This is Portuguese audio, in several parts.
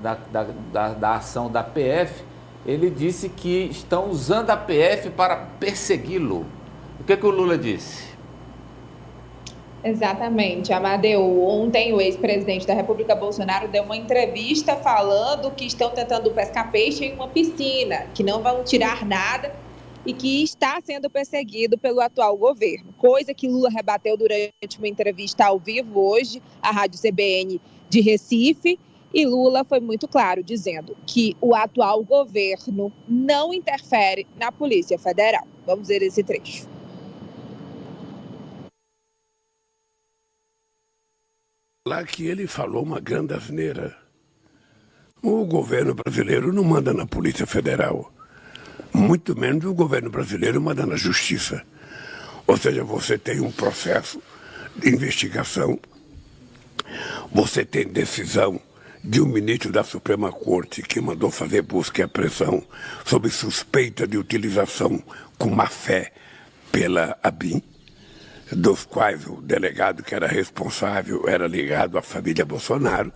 da ação da PF, ele disse que estão usando a PF para persegui-lo. O que o Lula disse? Exatamente, Amadeu. Ontem, o ex-presidente da República, Bolsonaro, deu uma entrevista falando que estão tentando pescar peixe em uma piscina, que não vão tirar nada e que está sendo perseguido pelo atual governo. Coisa que Lula rebateu durante uma entrevista ao vivo hoje, à Rádio CBN de Recife. E Lula foi muito claro, dizendo que o atual governo não interfere na Polícia Federal. Vamos ver esse trecho. Lá que ele falou uma grande asneira. O governo brasileiro não manda na Polícia Federal. Muito menos o governo brasileiro manda na Justiça. Ou seja, você tem um processo de investigação, você tem decisão de um ministro da Suprema Corte que mandou fazer busca e apreensão sob suspeita de utilização com má fé pela ABIN, dos quais o delegado que era responsável era ligado à família Bolsonaro,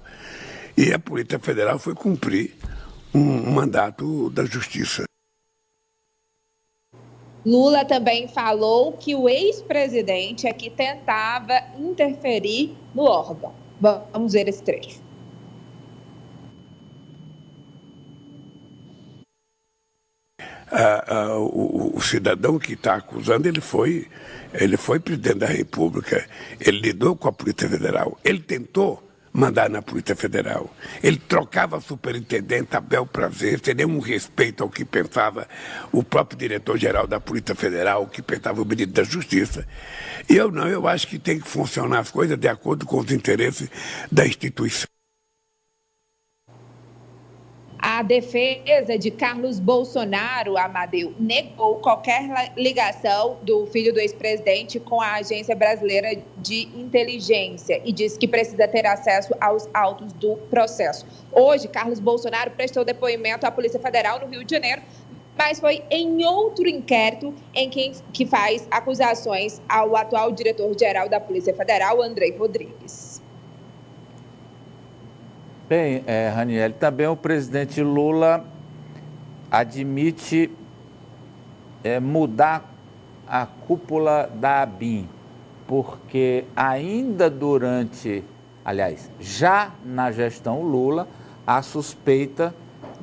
e a Polícia Federal foi cumprir um mandato da Justiça. Lula também falou que o ex-presidente é que tentava interferir no órgão. Vamos ver esse trecho. O cidadão que está acusando, ele foi presidente da República, ele lidou com a Polícia Federal, ele tentou mandar na Polícia Federal, ele trocava superintendente a bel prazer, sem nenhum respeito ao que pensava o próprio diretor-geral da Polícia Federal, o que pensava o ministro da Justiça. E eu acho que tem que funcionar as coisas de acordo com os interesses da instituição. A defesa de Carlos Bolsonaro, Amadeu, negou qualquer ligação do filho do ex-presidente com a Agência Brasileira de Inteligência e disse que precisa ter acesso aos autos do processo. Hoje, Carlos Bolsonaro prestou depoimento à Polícia Federal no Rio de Janeiro, mas foi em outro inquérito em que faz acusações ao atual diretor-geral da Polícia Federal, Andrei Rodrigues. Bem, Raniele, também o presidente Lula admite mudar a cúpula da ABIN, porque ainda já na gestão Lula, há suspeita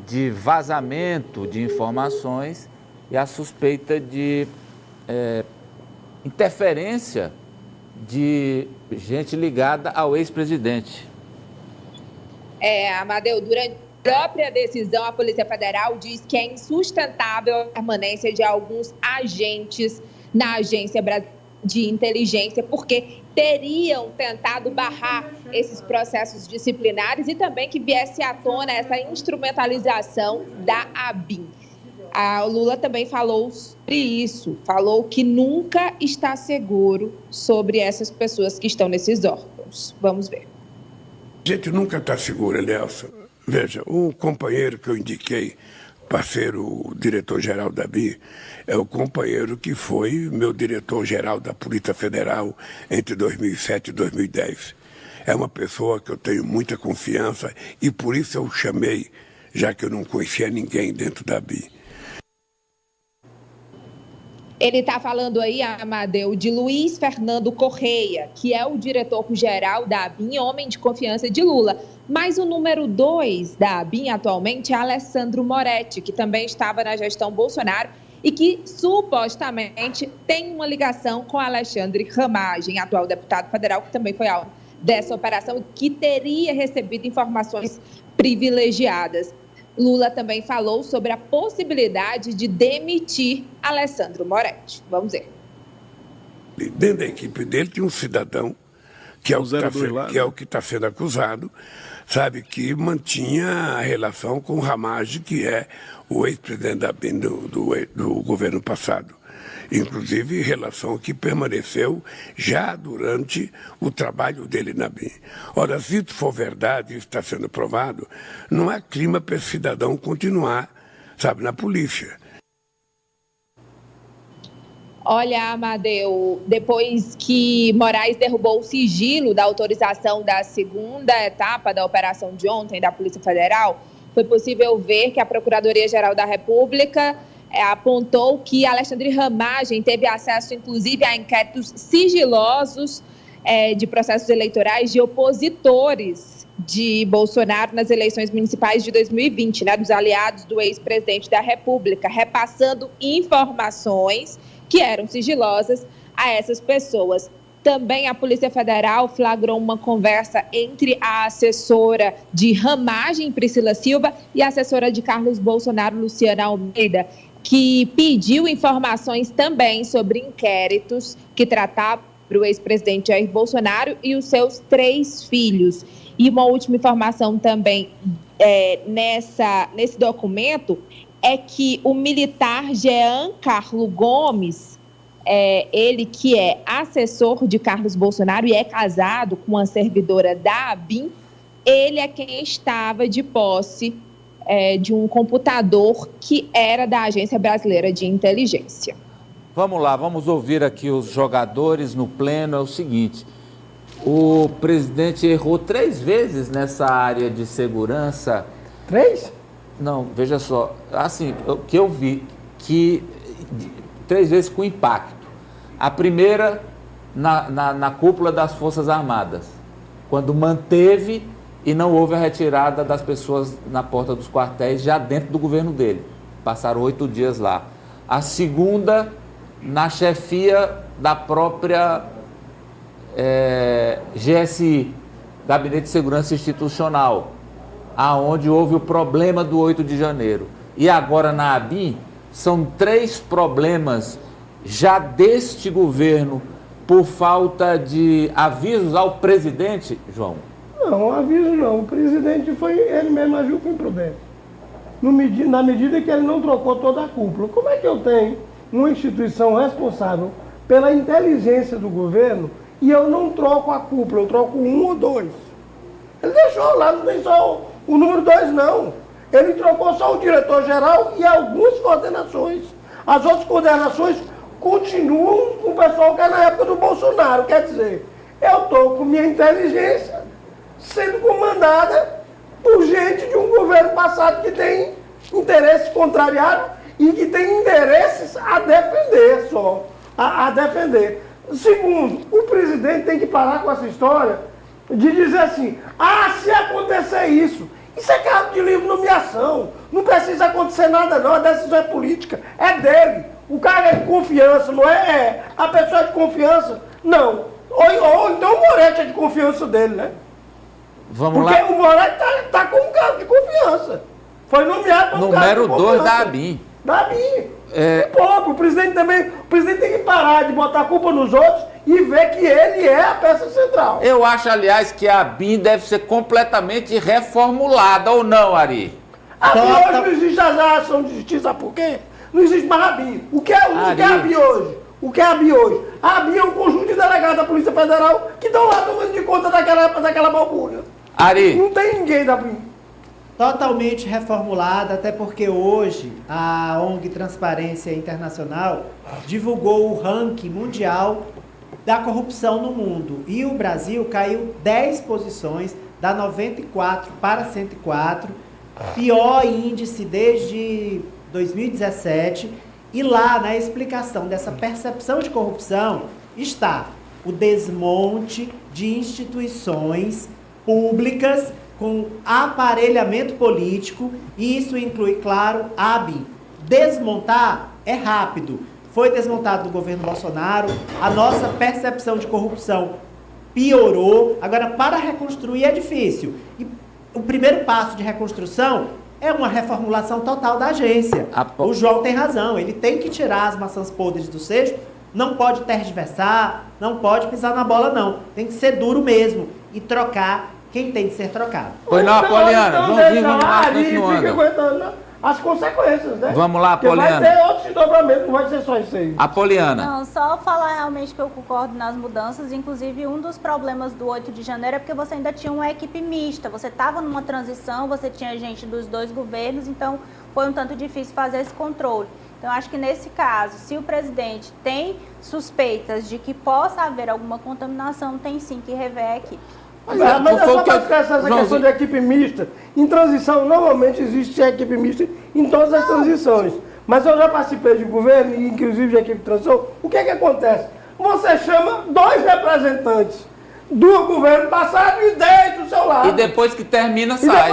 de vazamento de informações e a suspeita de interferência de gente ligada ao ex-presidente. Amadeu, durante a própria decisão, a Polícia Federal diz que é insustentável a permanência de alguns agentes na Agência de Inteligência, porque teriam tentado barrar esses processos disciplinares e também que viesse à tona essa instrumentalização da ABIN. O Lula também falou sobre isso, falou que nunca está seguro sobre essas pessoas que estão nesses órgãos. Vamos ver. A gente nunca está seguro, Nelson. Veja, o companheiro que eu indiquei para ser o diretor-geral da ABIN é o companheiro que foi meu diretor-geral da Polícia Federal entre 2007 e 2010. É uma pessoa que eu tenho muita confiança e por isso eu o chamei, já que eu não conhecia ninguém dentro da ABIN. Ele está falando aí, Amadeu, de Luiz Fernando Correia, que é o diretor-geral da ABIN, homem de confiança de Lula. Mas o número 2 da ABIN atualmente é Alessandro Moretti, que também estava na gestão Bolsonaro e que supostamente tem uma ligação com Alexandre Ramagem, atual deputado federal, que também foi alvo dessa operação e que teria recebido informações privilegiadas. Lula também falou sobre a possibilidade de demitir Alessandro Moretti. Vamos ver. Dentro da equipe dele tinha um cidadão, que é o que está sendo acusado, sabe, que mantinha a relação com o Ramagem, que é o ex-presidente da ABIN do governo passado. Inclusive, relação que permaneceu já durante o trabalho dele na ABIN. Ora, se isso for verdade, isso está sendo provado, não há clima para esse cidadão continuar, sabe, na polícia. Olha, Amadeu, depois que Moraes derrubou o sigilo da autorização da segunda etapa da operação de ontem da Polícia Federal, foi possível ver que a Procuradoria-Geral da República apontou que Alexandre Ramagem teve acesso, inclusive, a inquéritos sigilosos de processos eleitorais de opositores de Bolsonaro nas eleições municipais de 2020, dos aliados do ex-presidente da República, repassando informações que eram sigilosas a essas pessoas. Também a Polícia Federal flagrou uma conversa entre a assessora de Ramagem, Priscila Silva, e a assessora de Carlos Bolsonaro, Luciana Almeida, que pediu informações também sobre inquéritos que tratavam o ex-presidente Jair Bolsonaro e os seus 3 filhos. E uma última informação também nesse documento é que o militar Jean Carlo Gomes, ele que é assessor de Carlos Bolsonaro e é casado com uma servidora da ABIN, ele é quem estava de posse de um computador que era da Agência Brasileira de Inteligência. Vamos lá, vamos ouvir aqui os jogadores no pleno. É o seguinte, o presidente errou 3 vezes nessa área de segurança. 3? Não, veja só, assim, o que eu vi, que 3 vezes com impacto. A primeira, na cúpula das Forças Armadas, quando manteve e não houve a retirada das pessoas na porta dos quartéis, já dentro do governo dele. Passaram 8 dias lá. A segunda, na chefia da própria GSI, Gabinete de Segurança Institucional, aonde houve o problema do 8 de janeiro. E agora na ABIN, são 3 problemas já deste governo por falta de avisos ao presidente, João? Não, aviso não. O presidente ele mesmo agiu com imprudência. Na medida que ele não trocou toda a cúpula. Como é que eu tenho uma instituição responsável pela inteligência do governo e eu não troco a cúpula, eu troco 1 ou 2? Ele deixou lá, não tem só o número 2, não. Ele trocou só o diretor-geral e algumas coordenações. As outras coordenações continuam com o pessoal que é na época do Bolsonaro. Quer dizer, eu estou com minha inteligência sendo comandada por gente de um governo passado que tem interesses contrariados e que tem interesses a defender só. A defender. Segundo, o presidente tem que parar com essa história de dizer assim, se acontecer isso é cargo de livre nomeação, não precisa acontecer nada não, a decisão é política, é dele. O cara é de confiança, não é? A pessoa é de confiança, não. Ou então o Moretti é de confiança dele, né? Vamos Porque lá. o Moretti tá com um cargo de confiança. Foi nomeado para um cargo de confiança. Número 2 da ABIN. Da ABIN. E pouco, o presidente tem que parar de botar a culpa nos outros e ver que ele é a peça central. Eu acho, aliás, que a ABIN deve ser completamente reformulada, ou não, Ari? A ABIN hoje não existe a ação de justiça, sabe por quê? Não existe mais a ABIN. O que é a ABIN hoje? O que é a ABIN hoje? A ABIN é um conjunto de delegados da Polícia Federal que estão lá tomando de conta daquela balbúrdia. Ari. Não tem ninguém da ABIN. Totalmente reformulada, até porque hoje a ONG Transparência Internacional divulgou o ranking mundial da corrupção no mundo. E o Brasil caiu 10 posições, da 94 para 104, pior índice desde 2017. E lá, na explicação dessa percepção de corrupção, está o desmonte de instituições públicas com aparelhamento político, e isso inclui, claro, a ABIN. Desmontar é rápido. Foi desmontado do governo Bolsonaro, a nossa percepção de corrupção piorou. Agora, para reconstruir é difícil. E o primeiro passo de reconstrução é uma reformulação total da agência. O João tem razão, ele tem que tirar as maçãs podres do cesto, não pode tergiversar, não pode pisar na bola, não. Tem que ser duro mesmo e trocar quem tem de ser trocado. Pois não, Apoliana, vamos lá, continuando. Fica aguentando as consequências, né? Vamos lá, Apoliana. Porque vai ter outros desdobramentos, não vai ser só isso aí. Apoliana. Não, só falar realmente que eu concordo nas mudanças. Inclusive, um dos problemas do 8 de janeiro é porque você ainda tinha uma equipe mista. Você estava numa transição, você tinha gente dos 2 governos, então foi um tanto difícil fazer esse controle. Então, eu acho que nesse caso, se o presidente tem suspeitas de que possa haver alguma contaminação, tem sim que rever a equipe. Mas é só para esclarecer essa questão de equipe mista. Em transição, normalmente existe a equipe mista em todas as transições. Mas eu já participei de governo, inclusive de equipe de transição. O que acontece? Você chama 2 representantes do governo passado e deixa do seu lado. E depois que termina, sai.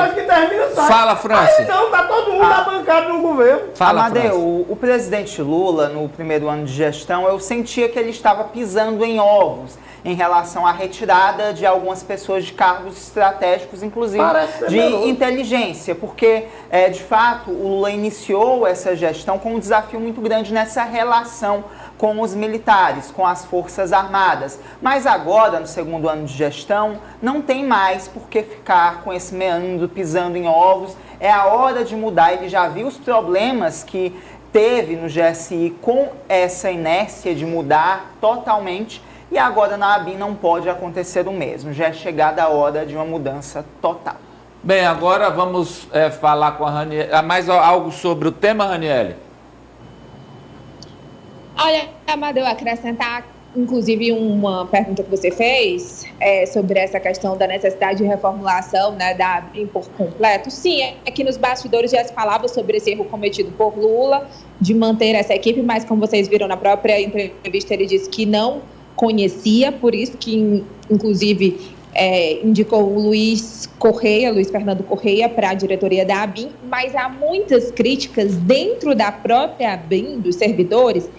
Fala, França. Aí não, tá todo mundo bancado no governo. Fala, Amadeu, o presidente Lula, no primeiro ano de gestão, eu sentia que ele estava pisando em ovos em relação à retirada de algumas pessoas de cargos estratégicos, inclusive de inteligência, porque, de fato, o Lula iniciou essa gestão com um desafio muito grande nessa relação com os militares, com as Forças Armadas. Mas agora, no segundo ano de gestão, não tem mais por que ficar com esse meandro pisando em ovos. É a hora de mudar. Ele já viu os problemas que teve no GSI com essa inércia de mudar totalmente. E agora na ABIN não pode acontecer o mesmo. Já é chegada a hora de uma mudança total. Bem, agora vamos falar com a Raniele. Mais algo sobre o tema, Raniele? Olha, Amadeu, acrescentar, inclusive, uma pergunta que você fez sobre essa questão da necessidade de reformulação, né, da ABIN por completo. Sim, aqui nos bastidores já se falava sobre esse erro cometido por Lula, de manter essa equipe, mas como vocês viram na própria entrevista, ele disse que não conhecia, por isso que, inclusive, indicou o Luiz Fernando Correia para a diretoria da ABIN, mas há muitas críticas dentro da própria ABIN, dos servidores,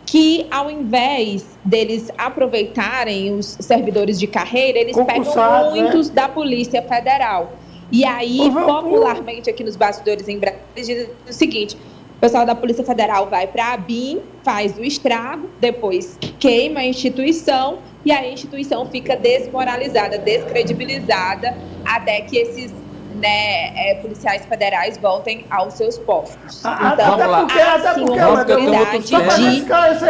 que ao invés deles aproveitarem os servidores de carreira, eles pegam muitos da Polícia Federal. E aí, popularmente aqui nos bastidores em Brasília, dizem o seguinte: o pessoal da Polícia Federal vai para a ABIN, faz o estrago, depois queima a instituição e a instituição fica desmoralizada, descredibilizada, até que esses policiais federais voltem aos seus postos. Então, há sim uma oportunidade de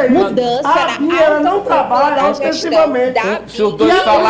mudança na alta cúpula da gestão da ABIN. Se os dois falarem